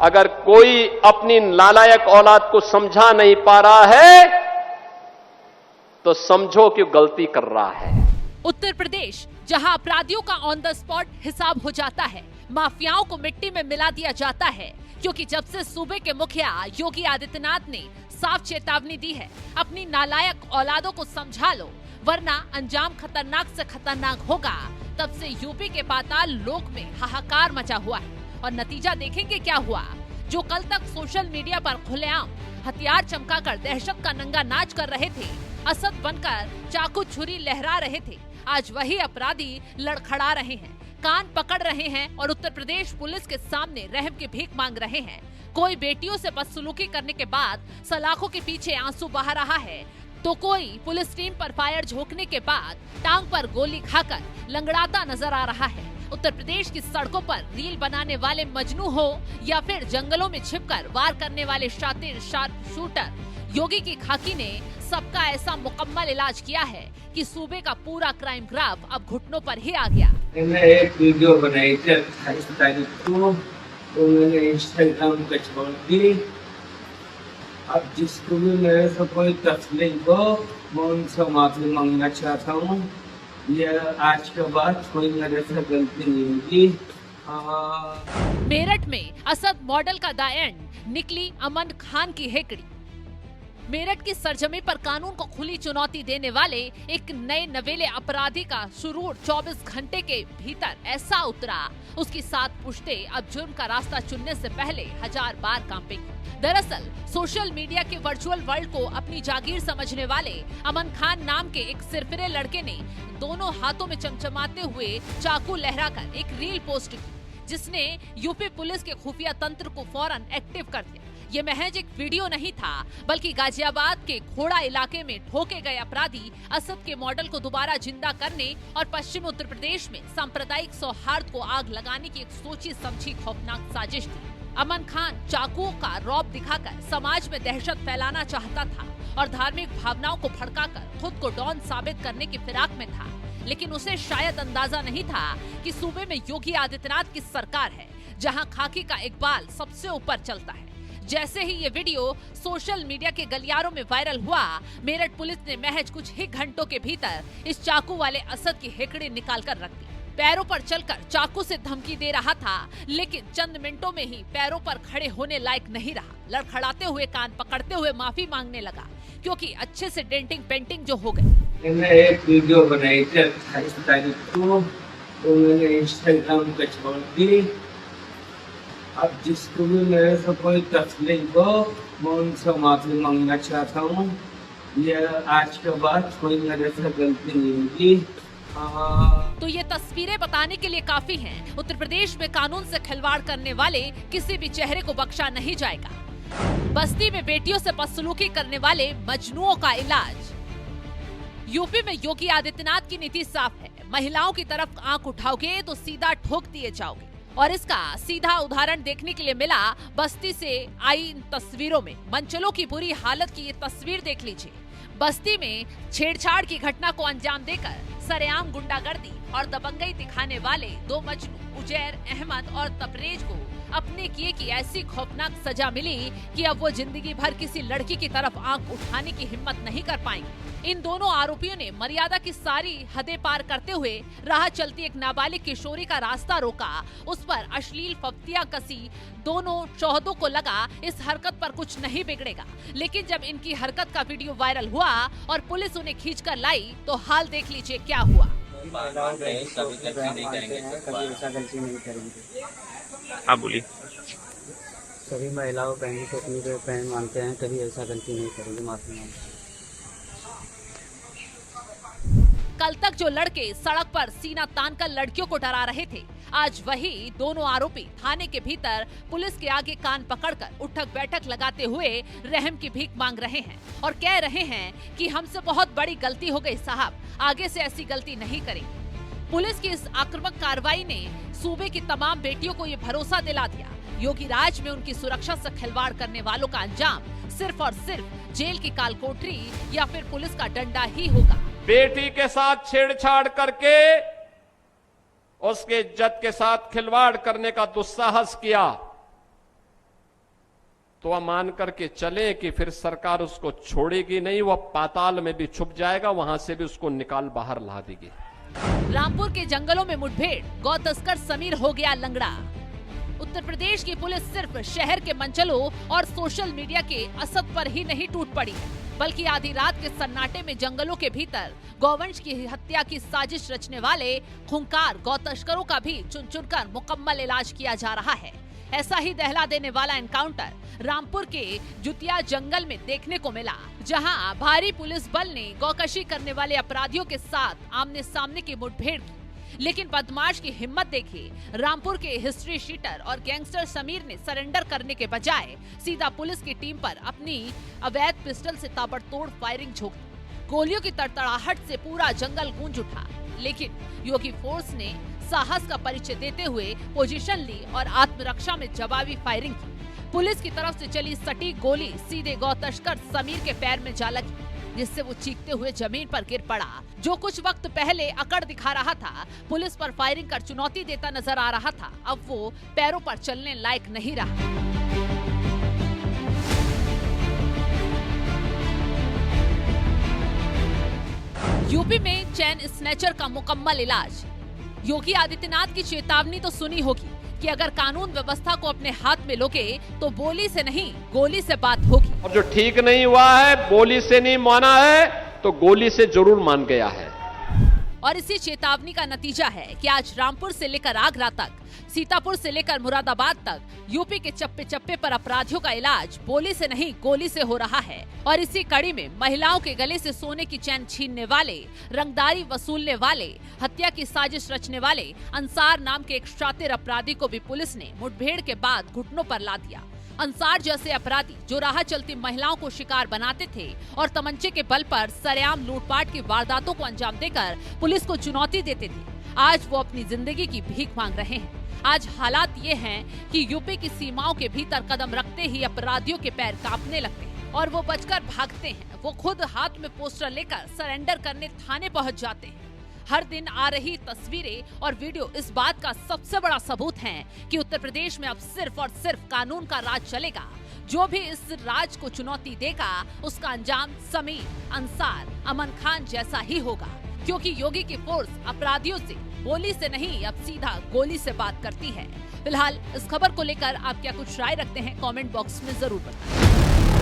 अगर कोई अपनी नालायक औलाद को समझा नहीं पा रहा है तो समझो कि गलती कर रहा है। उत्तर प्रदेश, जहां अपराधियों का ऑन द स्पॉट हिसाब हो जाता है, माफियाओं को मिट्टी में मिला दिया जाता है, क्योंकि जब से सूबे के मुखिया योगी आदित्यनाथ ने साफ चेतावनी दी है, अपनी नालायक औलादों को समझा लो वरना अंजाम खतरनाक से खतरनाक होगा, तब से यूपी के पाताल लोक में हाहाकार मचा हुआ है। और नतीजा देखेंगे क्या हुआ। जो कल तक सोशल मीडिया पर खुलेआम हथियार चमकाकर दहशत का नंगा नाच कर रहे थे, असद बनकर चाकू छुरी लहरा रहे थे, आज वही अपराधी लड़खड़ा रहे हैं, कान पकड़ रहे हैं और उत्तर प्रदेश पुलिस के सामने रहम की भीख मांग रहे हैं। कोई बेटियों से बदसलूकी करने के बाद सलाखों के पीछे आंसू बहा रहा है, तो कोई पुलिस टीम पर फायर झोंकने के बाद टांग पर गोली खाकर लंगड़ाता नजर आ रहा है। उत्तर प्रदेश की सड़कों पर रील बनाने वाले मजनू हो या फिर जंगलों में छिपकर वार करने वाले शातिर शार्प शूटर, योगी की खाकी ने सबका ऐसा मुकम्मल इलाज किया है कि सूबे का पूरा क्राइम ग्राफ अब घुटनों पर ही आ गया। मैंने एक वीडियो बनाई थी 28 तारीख को, तो मैंने इंस्टाग्राम पे छोड़ दी। अब जिसको भी मेरे से कोई तकलीफ हो मैं उनसे माफी मांगना चाहता हूँ। ये आज के बाद कोई मेरे से गलती नहीं होगी। मेरठ में असद मॉडल का द एंड, निकली अमन खान की हेकड़ी। मेरठ की सरजमी पर कानून को खुली चुनौती देने वाले एक नए नवेले अपराधी का शुरूर 24 घंटे के भीतर ऐसा उतरा, उसकी 7 पुश्ते अब जुर्म का रास्ता चुनने से पहले 1000 बार कांपेंगी। दरअसल सोशल मीडिया के वर्चुअल वर्ल्ड को अपनी जागीर समझने वाले अमन खान नाम के एक सिरफिरे लड़के ने दोनों हाथों में चमचमाते हुए चाकू लहराकर एक रील पोस्ट की, जिसने यूपी पुलिस के खुफिया तंत्र को फौरन एक्टिव कर दिया। ये महज एक वीडियो नहीं था, बल्कि गाजियाबाद के खोड़ा इलाके में ठोके गए अपराधी असद के मॉडल को दोबारा जिंदा करने और पश्चिम उत्तर प्रदेश में सांप्रदायिक सौहार्द को आग लगाने की एक सोची समझी खौफनाक साजिश थी। अमन खान चाकुओं का रौब दिखाकर समाज में दहशत फैलाना चाहता था और धार्मिक भावनाओं को भड़काकर खुद को डॉन साबित करने की फिराक में था, लेकिन उसे शायद अंदाजा नहीं था कि सूबे में योगी आदित्यनाथ की सरकार है, जहां खाकी का इकबाल सबसे ऊपर चलता है। जैसे ही ये वीडियो सोशल मीडिया के गलियारों में वायरल हुआ, मेरठ पुलिस ने महज कुछ ही घंटों के भीतर इस चाकू वाले असद की हेकड़ी निकाल कर रख दी। पैरों पर चलकर चाकू से धमकी दे रहा था, लेकिन चंद मिनटों में ही पैरों पर खड़े होने लायक नहीं रहा। लड़खड़ाते हुए कान पकड़ते हुए माफी मांगने लगा, क्योंकि अच्छे से डेंटिंग पेंटिंग जो हो गई। मैंने एक वीडियो बनाई थी 28 तारीख को, तो मैंने इंस्टाग्राम पे छोड़ दी। अब जिसको भी मेरे से कोई तकलीफ हो मैं उनसे माफी मांगना चाहता हूँ। ये आज के बाद कोई मेरे से गलती नहीं होगी। तो ये तस्वीरें बताने के लिए काफी हैं। उत्तर प्रदेश में कानून से खिलवाड़ करने वाले किसी भी चेहरे को बख्शा नहीं जाएगा। बस्ती में बेटियों से बदसलूकी करने वाले मजनुओं का इलाज। यूपी में योगी आदित्यनाथ की नीति साफ है, महिलाओं की तरफ आंख उठाओगे तो सीधा ठोक दिए जाओगे। और इसका सीधा उदाहरण देखने के लिए मिला बस्ती से आई इन तस्वीरों में। मंचलों की बुरी हालत की ये तस्वीर देख लीजिए। बस्ती में छेड़छाड़ की घटना को अंजाम देकर सरेआम गुंडागर्दी और दबंगई दिखाने वाले 2 मजनू उजैर अहमद और तबरेज को अपने किए की ऐसी खौफनाक सजा मिली कि अब वो जिंदगी भर किसी लड़की की तरफ आंख उठाने की हिम्मत नहीं कर पाएंगे। इन दोनों आरोपियों ने मर्यादा की सारी हदें पार करते हुए राह चलती एक नाबालिग किशोरी का रास्ता रोका, उस पर अश्लील फफ्तियां कसी। दोनों शोहदों को लगा इस हरकत पर कुछ नहीं बिगड़ेगा, लेकिन जब इनकी हरकत का वीडियो वायरल हुआ और पुलिस उन्हें खींचकर लाई, तो हाल देख लीजिए क्या हुआ। आप बोलिए। सभी महिलाओं बहनों को अपनी बहन मानते हैं, कभी ऐसा गलती नहीं करेंगे, माफी मांगते हैं। कल तक जो लड़के सड़क पर सीना तानकर लड़कियों को डरा रहे थे, आज वही दोनों आरोपी थाने के भीतर पुलिस के आगे कान पकड़कर उठक बैठक लगाते हुए रहम की भीख मांग रहे हैं और कह रहे हैं कि हमसे बहुत बड़ी गलती हो गई साहब, आगे से ऐसी गलती नहीं करेंगे। पुलिस की इस आक्रामक कार्रवाई ने सूबे की तमाम बेटियों को ये भरोसा दिला दिया, योगी राज में उनकी सुरक्षा से खिलवाड़ करने वालों का अंजाम सिर्फ और सिर्फ जेल की कालकोठरी या फिर पुलिस का डंडा ही होगा। बेटी के साथ छेड़छाड़ करके उसके इज्जत के साथ खिलवाड़ करने का दुस्साहस किया, तो वह मान करके चले कि फिर सरकार उसको छोड़ेगी नहीं, वह पाताल में भी छुप जाएगा, वहां से भी उसको निकाल बाहर ला देगी। रामपुर के जंगलों में मुठभेड़, गौ तस्कर समीर हो गया लंगड़ा। उत्तर प्रदेश की पुलिस सिर्फ शहर के मंचलों और सोशल मीडिया के असद पर ही नहीं टूट पड़ी, बल्कि आधी रात के सन्नाटे में जंगलों के भीतर गौवंश की हत्या की साजिश रचने वाले खूंखार गौ तस्करों का भी चुन चुनकर मुकम्मल इलाज किया जा रहा है। ऐसा ही दहला देने वाला एनकाउंटर रामपुर के जुतिया जंगल में देखने को मिला, जहां भारी पुलिस बल ने गौकशी करने वाले अपराधियों के साथ आमने सामने की मुठभेड़ की। लेकिन बदमाश की हिम्मत देखिए, रामपुर के हिस्ट्री शीटर और गैंगस्टर समीर ने सरेंडर करने के बजाय सीधा पुलिस की टीम पर अपनी अवैध पिस्टल से ताबड़तोड़ फायरिंग झोंक दी। गोलियों की तड़तड़ाहट से पूरा जंगल गूंज उठा, लेकिन योगी फोर्स ने साहस का परिचय देते हुए पोजीशन ली और आत्मरक्षा में जवाबी फायरिंग की। पुलिस की तरफ से चली सटीक गोली सीधे गौ तस्कर समीर के पैर में जा लगी, जिससे वो चीखते हुए जमीन पर गिर पड़ा। जो कुछ वक्त पहले अकड़ दिखा रहा था, पुलिस पर फायरिंग कर चुनौती देता नजर आ रहा था, अब वो पैरों पर चलने लायक नहीं रहा। यूपी में चैन स्नैचर का मुकम्मल इलाज। योगी आदित्यनाथ की चेतावनी तो सुनी होगी कि अगर कानून व्यवस्था को अपने हाथ में लोगे तो बोली से नहीं गोली से बात होगी। और जो ठीक नहीं हुआ है, बोली से नहीं माना है, तो गोली से जरूर मान गया है। और इसी चेतावनी का नतीजा है कि आज रामपुर से लेकर आगरा तक, सीतापुर से लेकर मुरादाबाद तक यूपी के चप्पे चप्पे पर अपराधियों का इलाज बोली से नहीं गोली से हो रहा है। और इसी कड़ी में महिलाओं के गले से सोने की चैन छीनने वाले, रंगदारी वसूलने वाले, हत्या की साजिश रचने वाले अंसार नाम के एक शातिर अपराधी को भी पुलिस ने मुठभेड़ के बाद घुटनों पर ला दिया। अंसार जैसे अपराधी जो राह चलती महिलाओं को शिकार बनाते थे और तमंचे के बल पर सरेआम लूटपाट की वारदातों को अंजाम देकर पुलिस को चुनौती देते थे, आज वो अपनी जिंदगी की भीख मांग रहे हैं। आज हालात ये हैं कि यूपी की सीमाओं के भीतर कदम रखते ही अपराधियों के पैर कांपने लगते हैं और वो बचकर भागते हैं। वो खुद हाथ में पोस्टर लेकर सरेंडर करने थाने पहुंच जाते हैं। हर दिन आ रही तस्वीरें और वीडियो इस बात का सबसे बड़ा सबूत हैं कि उत्तर प्रदेश में अब सिर्फ और सिर्फ कानून का राज चलेगा। जो भी इस राज को चुनौती देगा उसका अंजाम समीर, अंसार, अमन खान जैसा ही होगा, क्योंकि योगी की फोर्स अपराधियों से बोली से नहीं अब सीधा गोली से बात करती है। फिलहाल इस खबर को लेकर आप क्या कुछ राय रखते हैं, कमेंट बॉक्स में जरूर बताएं।